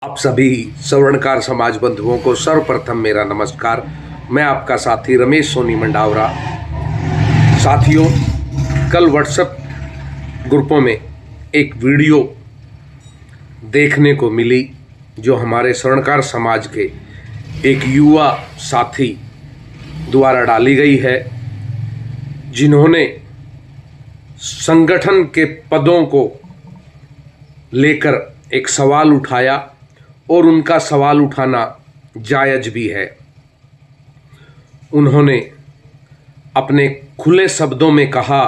आप सभी स्वर्णकार समाज बंधुओं को सर्वप्रथम मेरा नमस्कार। मैं आपका साथी रमेश सोनी मंडावरा। साथियों, कल व्हाट्सएप ग्रुपों में एक वीडियो देखने को मिली जो हमारे स्वर्णकार समाज के एक युवा साथी द्वारा डाली गई है, जिन्होंने संगठन के पदों को लेकर एक सवाल उठाया और उनका सवाल उठाना जायज भी है। उन्होंने अपने खुले शब्दों में कहा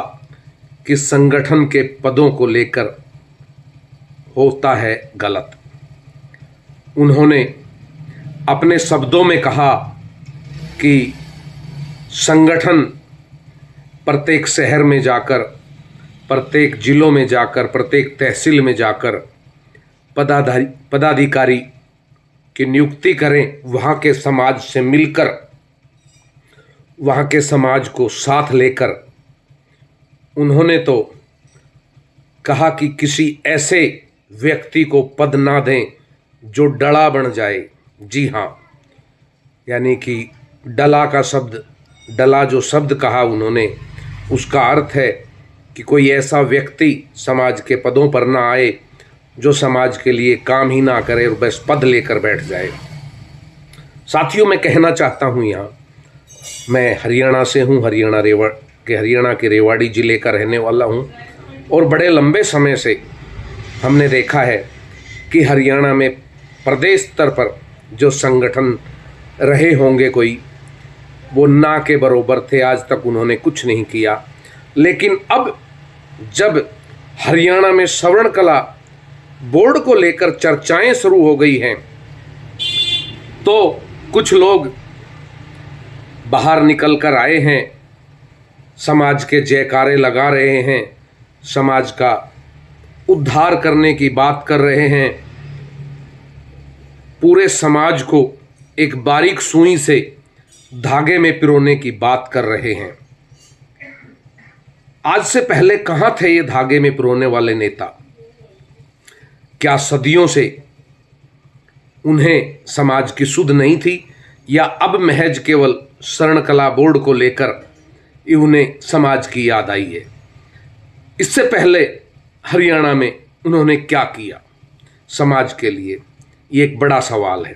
कि संगठन के पदों को लेकर होता है गलत। उन्होंने अपने शब्दों में कहा कि संगठन प्रत्येक शहर में जाकर, प्रत्येक जिलों में जाकर, प्रत्येक तहसील में जाकर पदाधिकारी की नियुक्ति करें, वहाँ के समाज से मिलकर, वहाँ के समाज को साथ लेकर। उन्होंने तो कहा कि किसी ऐसे व्यक्ति को पद ना दें जो डला बन जाए। जी हाँ, यानी कि डला जो शब्द कहा उन्होंने, उसका अर्थ है कि कोई ऐसा व्यक्ति समाज के पदों पर ना आए जो समाज के लिए काम ही ना करे और बस पद लेकर बैठ जाए। साथियों, मैं कहना चाहता हूँ, यहाँ मैं हरियाणा से हूँ, हरियाणा के रेवाड़ी ज़िले का रहने वाला हूँ। और बड़े लंबे समय से हमने देखा है कि हरियाणा में प्रदेश स्तर पर जो संगठन रहे होंगे कोई, वो ना के बराबर थे। आज तक उन्होंने कुछ नहीं किया। लेकिन अब जब हरियाणा में श्रवण कला बोर्ड को लेकर चर्चाएं शुरू हो गई हैं, तो कुछ लोग बाहर निकल कर आए हैं, समाज के जयकारे लगा रहे हैं, समाज का उद्धार करने की बात कर रहे हैं, पूरे समाज को एक बारीक सुई से धागे में पिरोने की बात कर रहे हैं। आज से पहले कहाँ थे ये धागे में पिरोने वाले नेता? क्या सदियों से उन्हें समाज की सुध नहीं थी, या अब महज केवल शरण कला बोर्ड को लेकर उन्हें समाज की याद आई है? इससे पहले हरियाणा में उन्होंने क्या किया समाज के लिए, ये एक बड़ा सवाल है।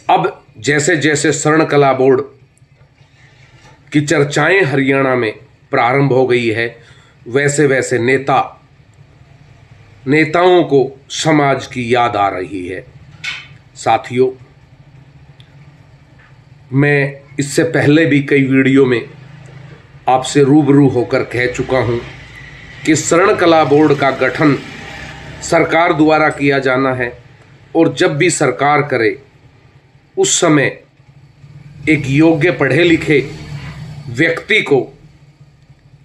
अब जैसे जैसे शरण कला बोर्ड की चर्चाएं हरियाणा में प्रारंभ हो गई है, वैसे वैसे नेताओं को समाज की याद आ रही है। साथियों, मैं इससे पहले भी कई वीडियो में आपसे रूबरू होकर कह चुका हूं कि शरण कला बोर्ड का गठन सरकार द्वारा किया जाना है, और जब भी सरकार करे उस समय एक योग्य पढ़े लिखे व्यक्ति को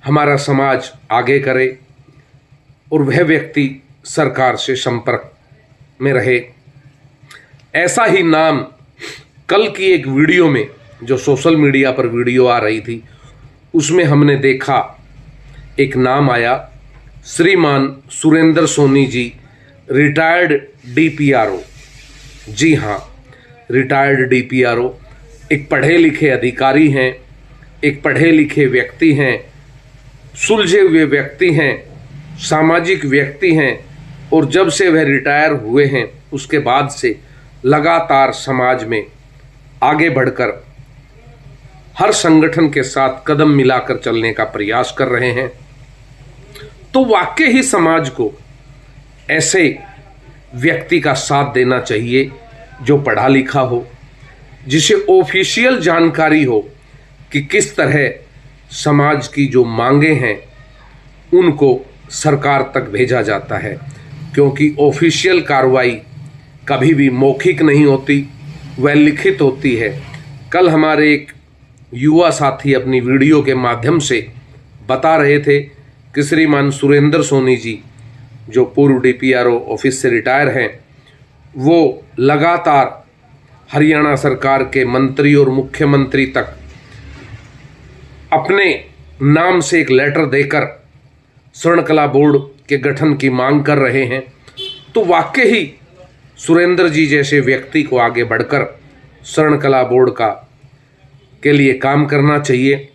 हमारा समाज आगे करे और वह व्यक्ति सरकार से संपर्क में रहे। ऐसा ही नाम कल की एक वीडियो में, जो सोशल मीडिया पर वीडियो आ रही थी, उसमें हमने देखा एक नाम आया, श्रीमान सुरेंद्र सोनी जी, रिटायर्ड DPRO। जी हाँ, रिटायर्ड DPRO एक पढ़े लिखे अधिकारी हैं, एक पढ़े लिखे व्यक्ति हैं, सुलझे हुए व्यक्ति हैं, सामाजिक व्यक्ति हैं। और जब से वह रिटायर हुए हैं, उसके बाद से लगातार समाज में आगे बढ़कर हर संगठन के साथ कदम मिलाकर चलने का प्रयास कर रहे हैं। तो वाकई ही समाज को ऐसे व्यक्ति का साथ देना चाहिए जो पढ़ा लिखा हो, जिसे ऑफिशियल जानकारी हो कि किस तरह समाज की जो मांगे हैं उनको सरकार तक भेजा जाता है। क्योंकि ऑफिशियल कार्रवाई कभी भी मौखिक नहीं होती, वह लिखित होती है। कल हमारे एक युवा साथी अपनी वीडियो के माध्यम से बता रहे थे कि श्रीमान सुरेंद्र सोनी जी, जो पूर्व DPRO ऑफिस से रिटायर हैं, वो लगातार हरियाणा सरकार के मंत्री और मुख्यमंत्री तक अपने नाम से एक लेटर देकर स्वर्ण कला बोर्ड के गठन की मांग कर रहे हैं। तो वाकई ही सुरेंद्र जी जैसे व्यक्ति को आगे बढ़कर शरण कला बोर्ड के लिए काम करना चाहिए।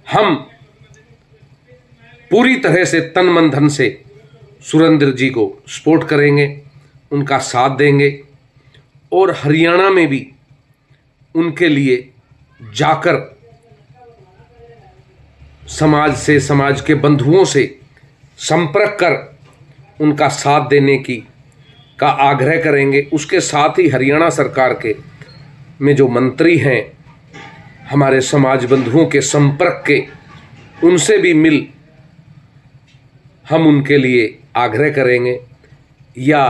हम पूरी तरह से तन मन धन से सुरेंद्र जी को सपोर्ट करेंगे, उनका साथ देंगे और हरियाणा में भी उनके लिए जाकर समाज के बंधुओं से संपर्क कर उनका साथ देने का आग्रह करेंगे। उसके साथ ही हरियाणा सरकार में जो मंत्री हैं हमारे समाज बंधुओं के संपर्क के, उनसे भी मिल हम उनके लिए आग्रह करेंगे, या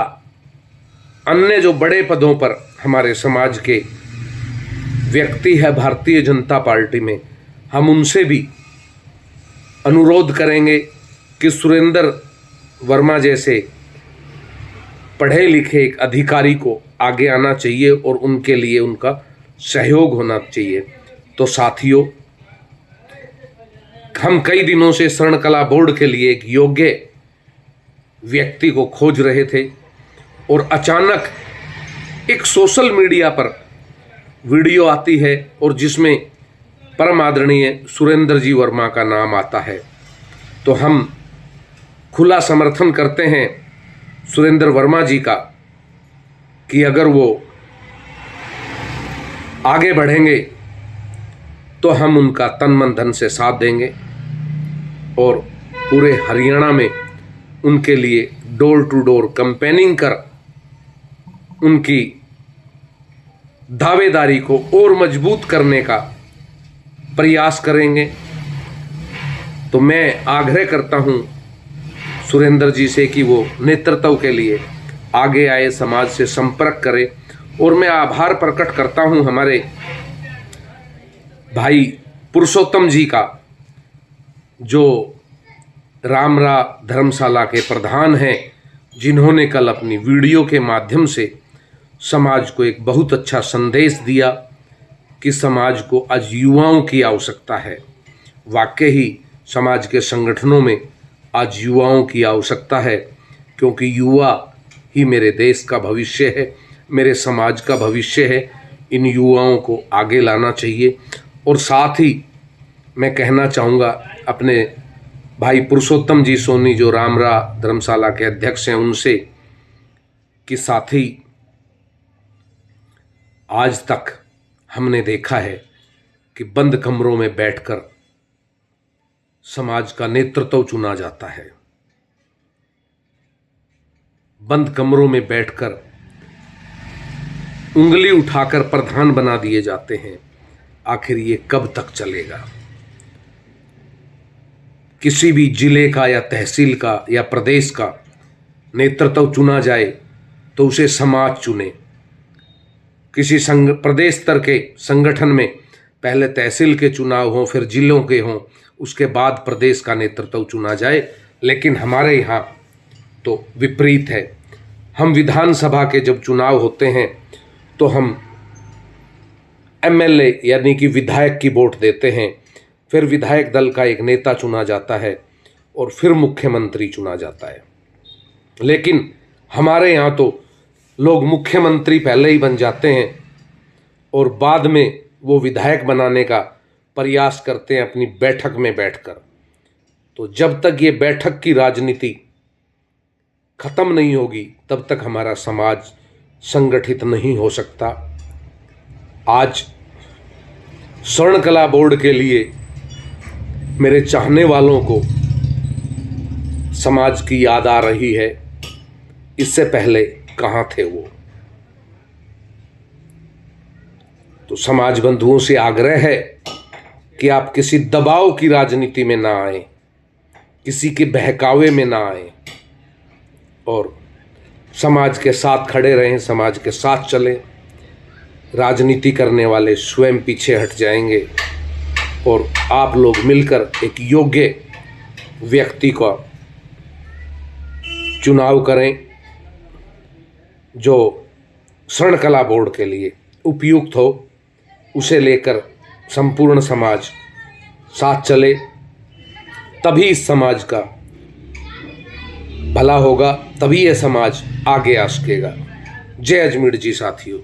अन्य जो बड़े पदों पर हमारे समाज के व्यक्ति है भारतीय जनता पार्टी में, हम उनसे भी अनुरोध करेंगे कि सुरेंद्र वर्मा जैसे पढ़े लिखे एक अधिकारी को आगे आना चाहिए और उनके लिए उनका सहयोग होना चाहिए। तो साथियों, हम कई दिनों से शरण कला बोर्ड के लिए एक योग्य व्यक्ति को खोज रहे थे और अचानक एक सोशल मीडिया पर वीडियो आती है और जिसमें परम आदरणीय सुरेंद्र जी वर्मा का नाम आता है। तो हम खुला समर्थन करते हैं सुरेंद्र वर्मा जी का कि अगर वो आगे बढ़ेंगे तो हम उनका तन मन धन से साथ देंगे और पूरे हरियाणा में उनके लिए डोर टू डोर कैंपेनिंग कर उनकी दावेदारी को और मजबूत करने का प्रयास करेंगे। तो मैं आग्रह करता हूं सुरेंद्र जी से कि वो नेतृत्व के लिए आगे आए, समाज से संपर्क करें। और मैं आभार प्रकट करता हूं हमारे भाई पुरुषोत्तम जी का, जो रामरा धर्मशाला के प्रधान हैं, जिन्होंने कल अपनी वीडियो के माध्यम से समाज को एक बहुत अच्छा संदेश दिया कि समाज को आज युवाओं की आवश्यकता है। वाकई ही समाज के संगठनों में आज युवाओं की आवश्यकता है, क्योंकि युवा ही मेरे देश का भविष्य है, मेरे समाज का भविष्य है। इन युवाओं को आगे लाना चाहिए। और साथ ही मैं कहना चाहूँगा अपने भाई पुरुषोत्तम जी सोनी, जो रामरा धर्मशाला के अध्यक्ष हैं, उनसे कि साथी, आज तक हमने देखा है कि बंद कमरों में बैठकर समाज का नेतृत्व चुना जाता है, बंद कमरों में बैठकर उंगली उठाकर प्रधान बना दिए जाते हैं। आखिर ये कब तक चलेगा? किसी भी जिले का या तहसील का या प्रदेश का नेतृत्व चुना जाए तो उसे समाज चुने। किसी प्रदेश स्तर के संगठन में पहले तहसील के चुनाव हों, फिर जिलों के हों, उसके बाद प्रदेश का नेतृत्व चुना जाए। लेकिन हमारे यहाँ तो विपरीत है। हम विधानसभा के जब चुनाव होते हैं तो हम एमएलए यानी कि विधायक की वोट देते हैं, फिर विधायक दल का एक नेता चुना जाता है और फिर मुख्यमंत्री चुना जाता है। लेकिन हमारे यहाँ तो लोग मुख्यमंत्री पहले ही बन जाते हैं और बाद में वो विधायक बनाने का प्रयास करते हैं अपनी बैठक में बैठकर। तो जब तक ये बैठक की राजनीति खत्म नहीं होगी तब तक हमारा समाज संगठित नहीं हो सकता। आज स्वर्ण कला बोर्ड के लिए मेरे चाहने वालों को समाज की याद आ रही है, इससे पहले कहाँ थे वो। तो समाज बंधुओं से आग्रह है कि आप किसी दबाव की राजनीति में ना आए, किसी के बहकावे में ना आए और समाज के साथ खड़े रहें, समाज के साथ चलें। राजनीति करने वाले स्वयं पीछे हट जाएंगे और आप लोग मिलकर एक योग्य व्यक्ति का चुनाव करें जो स्वर्ण कला बोर्ड के लिए उपयुक्त हो। उसे लेकर संपूर्ण समाज साथ चले, तभी इस समाज का भला होगा। तभी यह समाज आगे आ सकेगा। जय अजमेर जी साथियों।